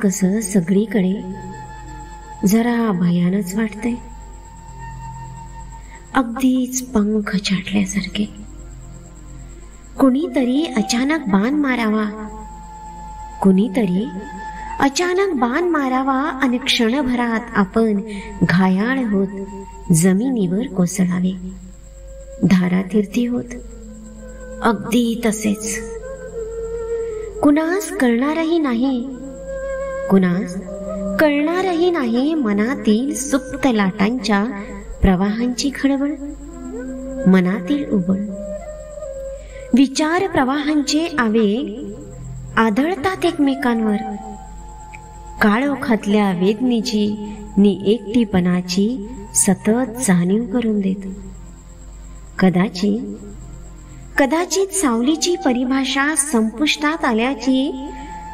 कसं सगळीकडे जरा भयानच वाटतंय. अगदीच पंख छाटल्यासारखे. कुणीतरी अचानक बाण मारावा, कुणीतरी अचानक बाण मारावा आणि क्षणभरात आपण घायाळ होत जमिनीवर कोसळावे, धारातीर्थी होत. अगदी तसेच. कुणास कळणारही नाही, कुणास कळणारही नाही मनातील सुप्त लाटांच्या प्रवाहांची खळबळ, मनातील उबळ. विचार प्रवाहांचे आवेग आदळतात एकमेकांवर. काळोखातल्या वेदनेची नि एकटीपणाची सतत जाणीव करून देत. कदाचित सावलीची परिभाषा संपुष्टात आल्याची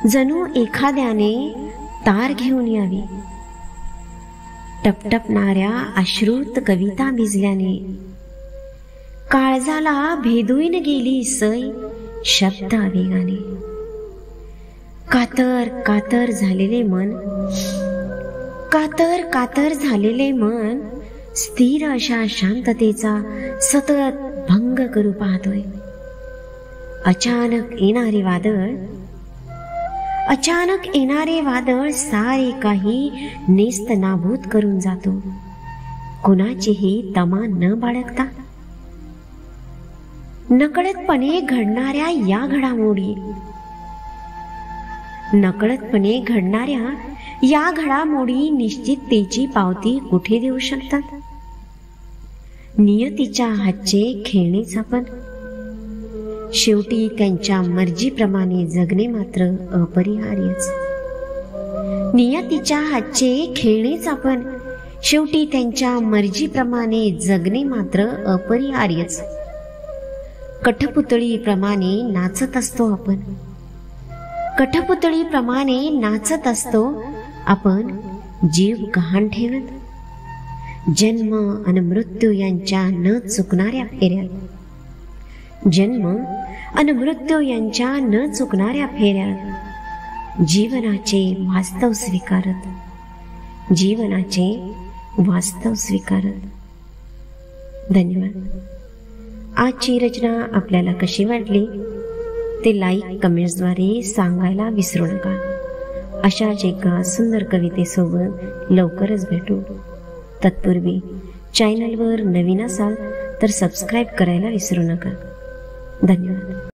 जणू एखाद्याने तार घेऊन यावी. टपटपणाऱ्या अश्रुत कविता भिजल्याने काळजाला भेदून गेली सै शब्द आवेगाने. कातर कातर झालेले मन, कातर कातर झालेले मन स्थिर अशा शांततेचा सतत भंग करू पाहतोय. अचानक येणारे वादळ सारे काही नेस्त नाबूद करून जातो, कुणाचीही तमा न बाळगता. नकळतपणे घडणाऱ्या या घडामोडी निश्चिततेची पावती कुठे देऊ शकतात? नियतीच्या हातचे खेळणेच आपण. शेवटी त्यांच्या मर्जीप्रमाणे जगणे मात्र अपरिहार्यच. नियतीच्या हातचे खेळणेच आपण. शेवटी त्यांच्या मर्जीप्रमाणे जगणे मात्र अपरिहार्यच. कठपुतळीप्रमाणे नाचत असतो आपण. कठपुतळीप्रमाणे नाचत असतो आपण जीव गहाण ठेवत. जन्म आणि मृत्यू यांच्या न चुकणाऱ्या फेऱ्यात, जन्म आणि मृत्यू यांच्या न चुकणाऱ्या फेऱ्यात जीवनाचे वास्तव स्वीकारत, जीवनाचे वास्तव स्वीकारत. धन्यवाद. आजची रचना आपल्याला कशी वाटली ते लाईक कमेंट्सद्वारे सांगायला विसरू नका. अशाच एका सुंदर कवितेसोबत लवकरच भेटू. तत्पूर्वी चॅनलवर नवीन असाल तर सबस्क्राईब करायला विसरू नका. धन्यवाद.